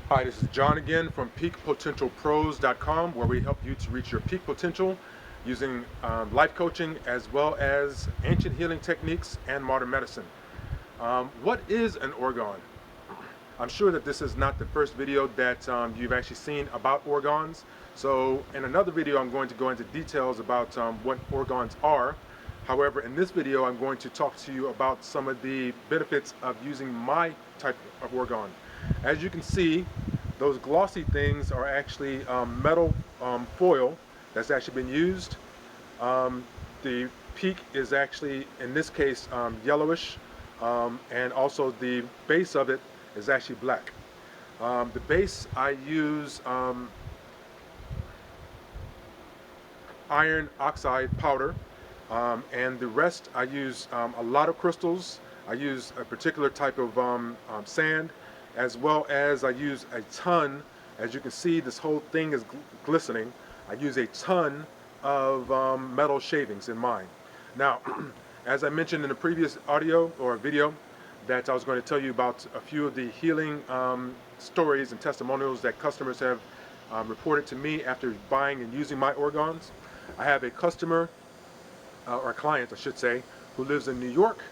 Hi, this is John again from peakpotentialpros.com, where we help you to reach your peak potential using life coaching as well as ancient healing techniques and modern medicine. What is an orgone? I'm sure that this is not the first video that you've actually seen about orgons. So in another video, I'm going to go into details about what orgons are. However, in this video, I'm going to talk to you about some of the benefits of using my type of orgone. As you can see, those glossy things are actually metal foil that's actually been used. The peak is actually, in this case, yellowish, and also the base of it is actually black. The base I use iron oxide powder, and the rest I use a lot of crystals. I use a particular type of sand, as well as I use a ton. As you can see, this whole thing is glistening. I use a ton of metal shavings in mine. Now, as I mentioned in the previous audio or video, that I was going to tell you about a few of the healing stories and testimonials that customers have reported to me after buying and using my orgons. I have a customer, or a client I should say, who lives in New York.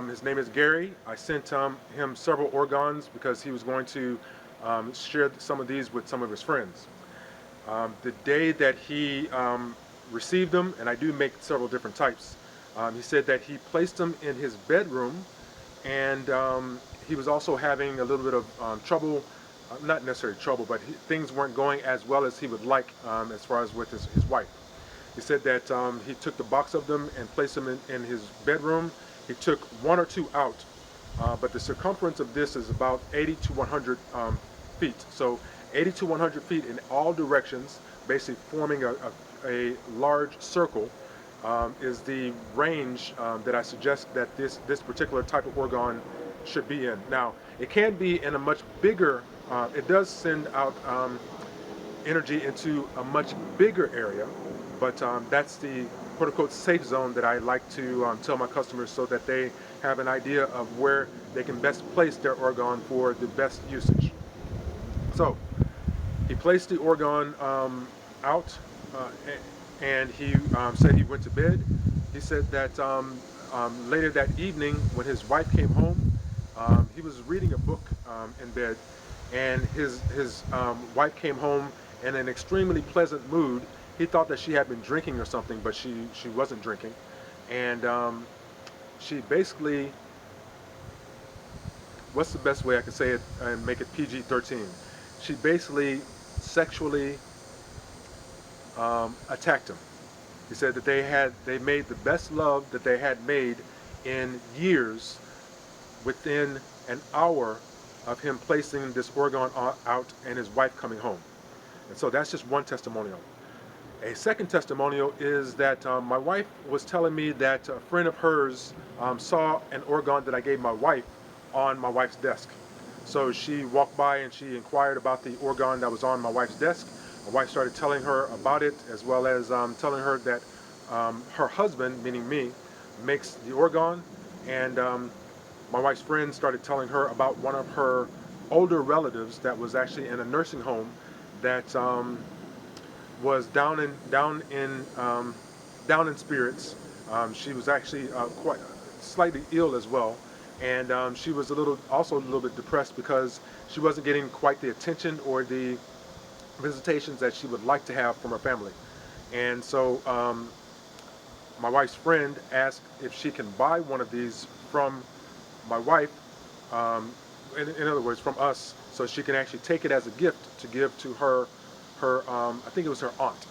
His name is Gary. I sent him several orgons because he was going to share some of these with some of his friends. The day that he received them, and I do make several different types, he said that he placed them in his bedroom, and he was also having a little bit of trouble, not necessarily trouble, but things weren't going as well as he would like as far as with his wife. He said that he took the box of them and placed them in his bedroom. He took one or two out, but the circumference of this is about 80 to 100 feet. So 80 to 100 feet in all directions, basically forming a large circle, is the range that I suggest that this particular type of orgone should be in. Now, it can be in a much bigger, it does send out energy into a much bigger area, but that's the quote-unquote safe zone that I like to tell my customers so that they have an idea of where they can best place their orgone for the best usage. So he placed the orgone out, and he said he went to bed. He said that later that evening when his wife came home, he was reading a book in bed, and his wife came home in an extremely pleasant mood. He thought that she had been drinking or something, but she wasn't drinking. And she basically, what's the best way I could say it and make it PG-13? She basically sexually attacked him. He said that they made the best love that they had made in years within an hour of him placing this orgone out and his wife coming home. And so that's just one testimonial. A second testimonial is that my wife was telling me that a friend of hers saw an orgone that I gave my wife on my wife's desk. So she walked by and she inquired about the orgone that was on my wife's desk. My wife started telling her about it, as well as telling her that her husband, meaning me, makes the orgone. And my wife's friend started telling her about one of her older relatives that was actually in a nursing home that was down in spirits. She was actually quite slightly ill as well, and she was also a little bit depressed because she wasn't getting quite the attention or the visitations that she would like to have from her family. And so my wife's friend asked if she can buy one of these from my wife, in other words, from us, so she can actually take it as a gift to give to her I think it was her aunt.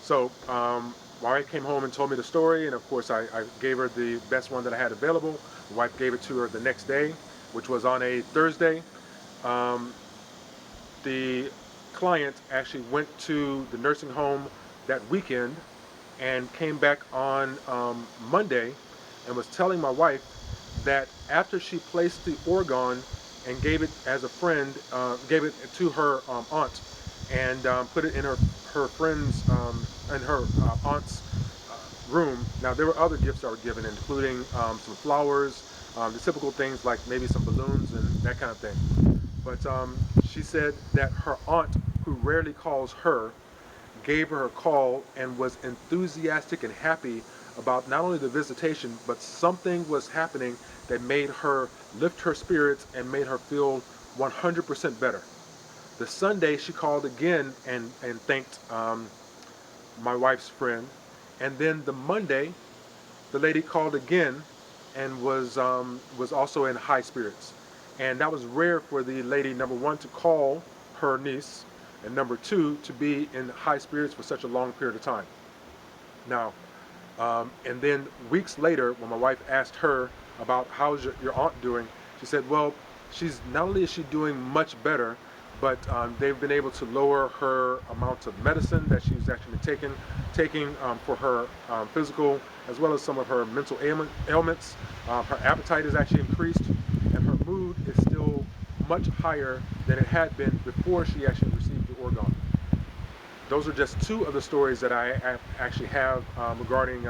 So my wife came home and told me the story, and of course I gave her the best one that I had available. My wife gave it to her the next day, which was on a Thursday. The client actually went to the nursing home that weekend and came back on Monday and was telling my wife that after she placed the orgone and gave it as a friend, gave it to her aunt, and put it in her friend's in her aunt's room. Now there were other gifts that were given, including some flowers, the typical things like maybe some balloons and that kind of thing. But She said that her aunt, who rarely calls her, gave her a call and was enthusiastic and happy about not only the visitation, but something was happening that made her lift her spirits and made her feel 100% better. The Sunday she called again and thanked my wife's friend. And then the Monday, the lady called again and was also in high spirits. And that was rare for the lady, number one, to call her niece, and number two, to be in high spirits for such a long period of time. Now, and then weeks later, when my wife asked her about how's your aunt doing, she said, well, she's not only is she doing much better, but they've been able to lower her amount of medicine that she's actually taking for her physical as well as some of her mental ailments. Her appetite is actually increased, and her mood is still much higher than it had been before she actually received the Orgone. Those are just two of the stories that I actually have regarding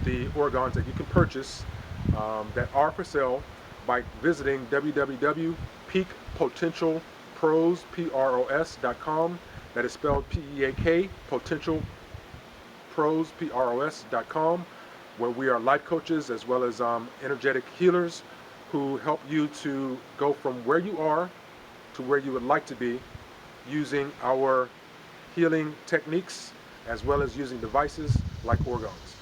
the Orgones that you can purchase that are for sale by visiting www.peakpotentialpros.com. That is spelled P-E-A-K, potentialpros.com, where we are life coaches as well as energetic healers who help you to go from where you are to where you would like to be using our healing techniques as well as using devices like Orgones.